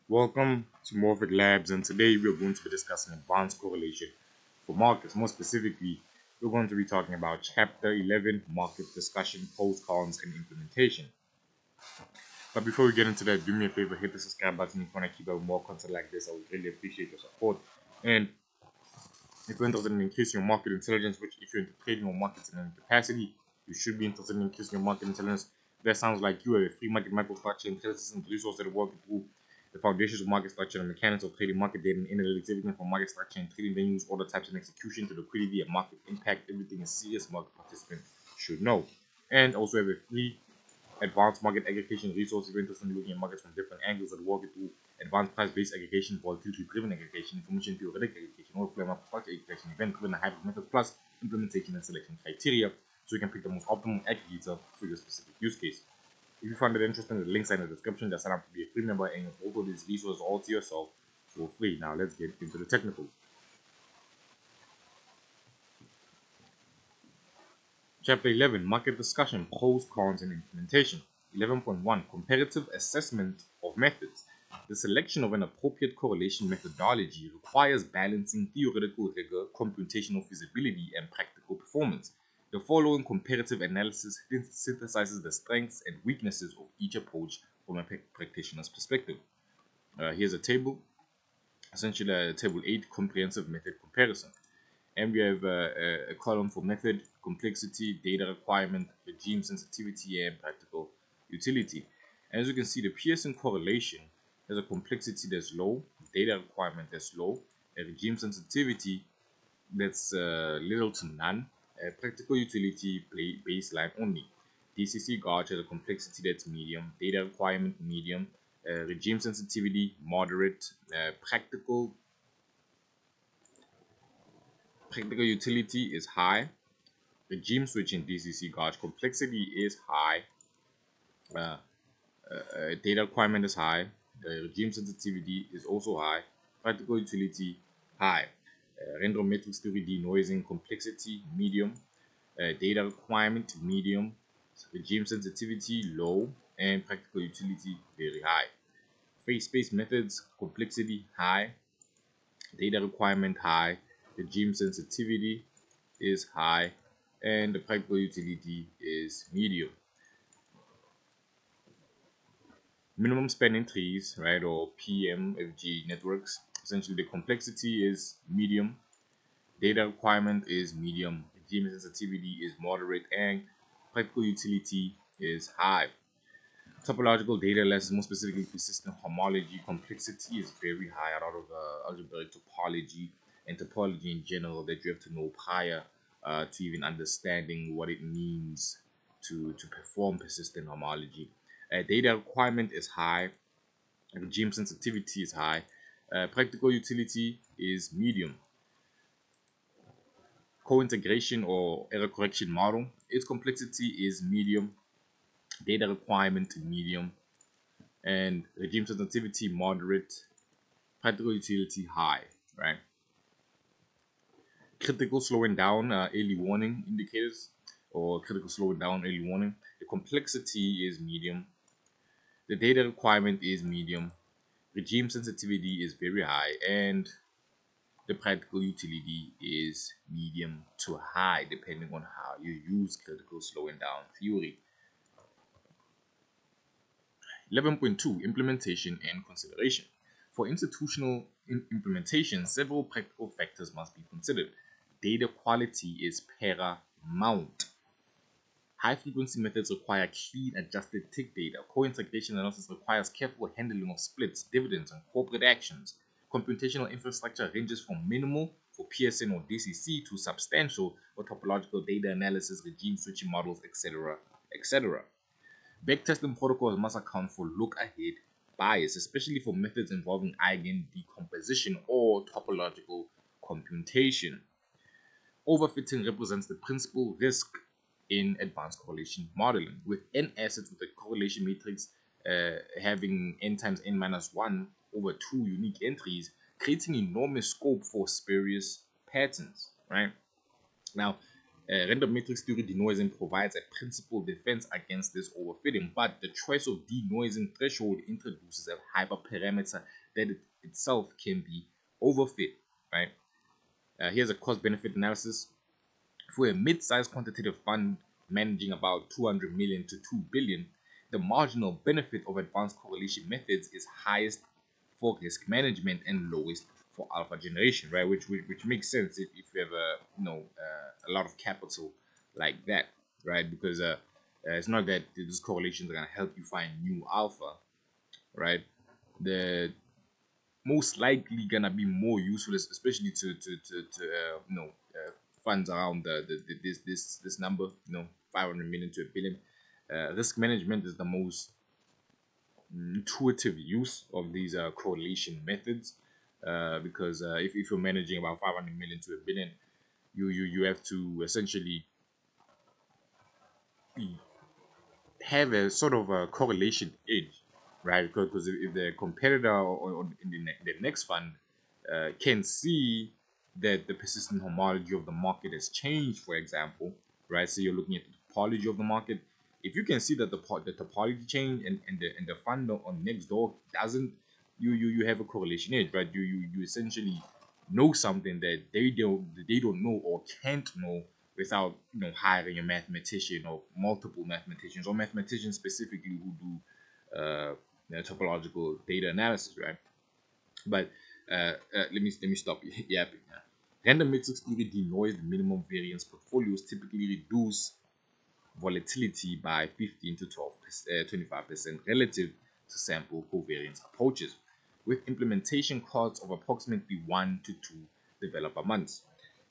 Welcome to Morphic Labs, and today we're going to be discussing advanced correlation for markets. More specifically, we're going to be talking about Chapter 11, Market Discussion, Pros, Cons, and Implementation. But before we get into that, do me a favor, hit the subscribe button if you want to keep up more content like this. I would really appreciate your support. And if you're interested in increasing your market intelligence, which if you're into trading or markets in any capacity, you should be interested in increasing your market intelligence. That sounds like you are a free market microstructure intelligence system resource that will walk you through the foundations of market structure and mechanics of trading, market data, and analytics, everything from market structure and trading venues, order types and execution to liquidity and market impact. Everything a serious market participant should know. And also have a free advanced market aggregation resource if you're interested in looking at markets from different angles that walk you through advanced price-based aggregation, volatility-driven aggregation, information theoretic aggregation, or flow market structure aggregation, event-driven hybrid methods, plus implementation and selection criteria, so you can pick the most optimal aggregator for your specific use case. If you find it interesting, the links are in the description. Just sign up to be a free member and all of these resources all to yourself for free. Now let's get into the technicals. Chapter 11, Market Discussion, Pros, Cons, and Implementation. 11.1, Comparative Assessment of Methods. The selection of an appropriate correlation methodology requires balancing theoretical rigor, computational feasibility, and practical performance. The following comparative analysis synthesizes the strengths and weaknesses of each approach from a practitioner's perspective. Here's a table, essentially table 8, comprehensive method comparison. And we have a column for method, complexity, data requirement, regime sensitivity, and practical utility. And as you can see, the Pearson correlation has a complexity that's low, data requirement that's low, a regime sensitivity that's little to none, a practical utility baseline only. DCC gauge has a complexity that's medium, data requirement medium, regime sensitivity moderate, practical utility is high. Regime switching DCC gauge complexity is high. Data requirement is high. Regime sensitivity is also high. Practical utility high. Random matrix theory denoising complexity medium. Data requirement medium. Regime sensitivity low, and practical utility very high. Phase-space methods complexity high. Data requirement high. Regime sensitivity is high, and the practical utility is medium. Minimum spanning trees, right, or PMFG networks. Essentially, the complexity is medium, data requirement is medium, regime sensitivity is moderate, and practical utility is high. Topological data analysis, more specifically persistent homology, complexity is very high. A lot of algebraic topology and topology in general that you have to know prior to even understanding what it means to perform persistent homology. Data requirement is high, regime sensitivity is high, practical utility is medium. Co-integration or error correction model, its complexity is medium, data requirement medium, and regime sensitivity moderate, practical utility high, right? Critical slowing down early warning indicators, or critical slowing down early warning. The complexity is medium, the data requirement is medium, regime sensitivity is very high, and the practical utility is medium to high depending on how you use critical slowing down theory. 11.2, Implementation and consideration. For institutional implementation, several practical factors must be considered. Data quality is paramount. High frequency methods require clean adjusted tick data. Co-integration analysis requires careful handling of splits, dividends, and corporate actions. Computational infrastructure ranges from minimal for Pearson or DCC to substantial for topological data analysis, regime switching models, etc. etc. Backtesting protocols must account for look-ahead bias, especially for methods involving eigen decomposition or topological computation. Overfitting represents the principal risk in advanced correlation modeling, with n assets with a correlation matrix having n times n minus 1 over 2 unique entries, creating enormous scope for spurious patterns, right? Now, Random matrix theory denoising provides a principal defense against this overfitting, but the choice of denoising threshold introduces a hyperparameter that itself can be overfit, right? Here's a cost-benefit analysis. For a mid-sized quantitative fund managing about 200 million to 2 billion, the marginal benefit of advanced correlation methods is highest for risk management and lowest for alpha generation, right? Which makes sense if you have a lot of capital like that, right? Because it's not that these correlations are gonna help you find new alpha, right? The most likely gonna be more useful, especially to funds around this number, 500 million to a billion. Risk management is the most intuitive use of these correlation methods, because if you're managing about 500 million to a billion, you have to essentially have a sort of a correlation edge, right? Because if the competitor in the next fund can see that the persistent homology of the market has changed, for example, right? So you're looking at the topology of the market. If you can see that the topology change and the fund on next door doesn't, you have a correlation edge, right? You essentially know something that they don't know or can't know without hiring a mathematician or multiple mathematicians or mathematicians specifically who do topological data analysis, right? But let me stop yapping. Random matrix theory denoised minimum variance portfolios typically reduce volatility by 15 to 25% relative to sample covariance approaches, with implementation costs of approximately 1 to 2 developer months.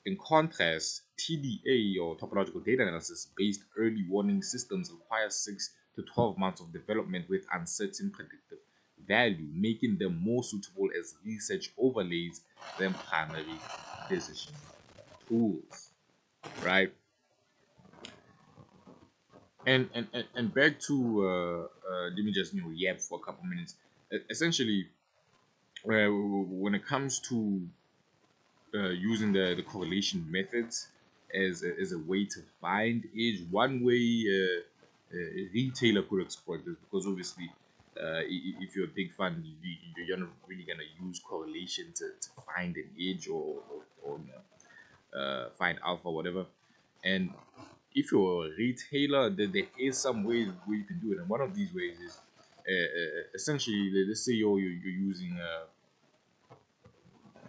In contrast, TDA or topological data analysis based early warning systems require 6 to 12 months of development with uncertain predictive value, making them more suitable as research overlays than primary decision tools, right? And back to let me just yap for a couple minutes. Essentially, when it comes to using the correlation methods as a way to find edge, one way a retailer could exploit this, because obviously if you're a big fund, you're not really gonna use correlation to find an edge or find alpha, whatever. And if you're a retailer, there is some ways where you can do it, and one of these ways is essentially, let's say you're using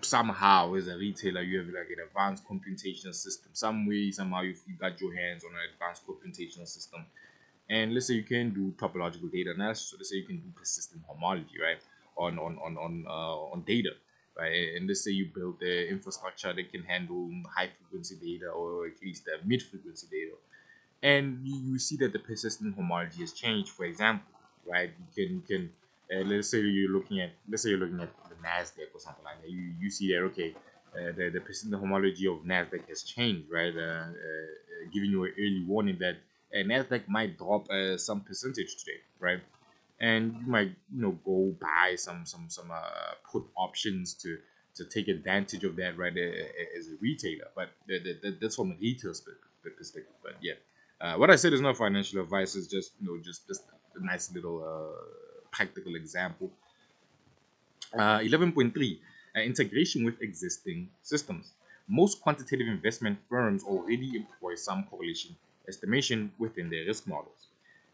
somehow as a retailer you have like an advanced computational system, some way somehow you got your hands on an advanced computational system, and let's say you can do topological data analysis. So let's say you can do persistent homology, right, on data, right? And let's say you build the infrastructure that can handle high frequency data, or at least the mid frequency data, and you see that the persistent homology has changed, for example, right? You can let's say you're looking at the Nasdaq or something like that. You see that, okay, the persistent homology of Nasdaq has changed, right? Giving you an early warning that Nasdaq might drop some percentage today, right? And you might go buy some put options to take advantage of that, right? As a retailer, but that's from a retail perspective. But yeah, what I said is not financial advice. It's just just a nice little practical example. 11.3, integration with existing systems. Most quantitative investment firms already employ some correlation estimation within their risk models.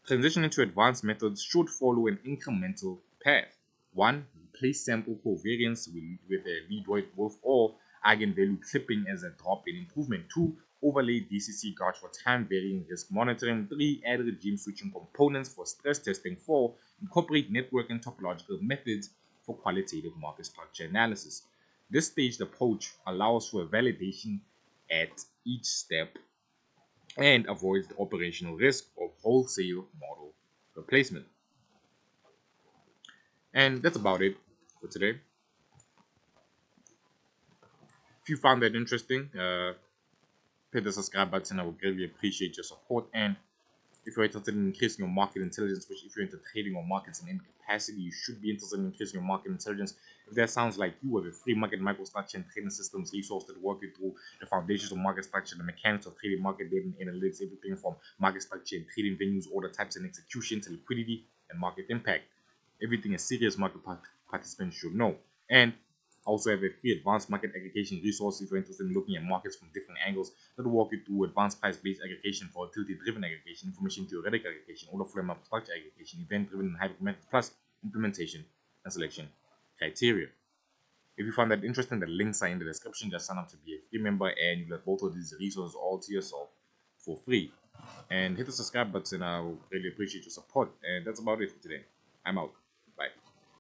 Transitioning to advanced methods should follow an incremental path. 1. Replace sample covariance with a Leadoid Wolf or eigenvalue clipping as a drop in improvement. 2. Overlay DCC gauge for time varying risk monitoring. 3. Add regime switching components for stress testing. 4. Incorporate network and topological methods for qualitative market structure analysis. This staged approach allows for a validation at each step and avoids the operational risk of wholesale model replacement. And that's about it for today. If you found that interesting, hit the subscribe button. I would greatly appreciate your support. And If you're interested in increasing your market intelligence, which if you're into trading or markets in any capacity, you should be interested in increasing your market intelligence. If that sounds like you, have a free market microstructure and trading systems resource that work you through the foundations of market structure, the mechanics of trading, market data and analytics, everything from market structure and trading venues, order types and execution to liquidity and market impact. Everything a serious market participant should know. And also have a free advanced market aggregation resource if you're interested in looking at markets from different angles that will walk you through advanced price-based aggregation, volatility-driven aggregation, information theoretic aggregation, order flow and market structure aggregation, event-driven and hybrid methods, plus implementation and selection criteria. If you find that interesting, the links are in the description. Just sign up to be a free member and you'll have both of these resources all to yourself for free. And hit the subscribe button. I will really appreciate your support. And that's about it for today. I'm out.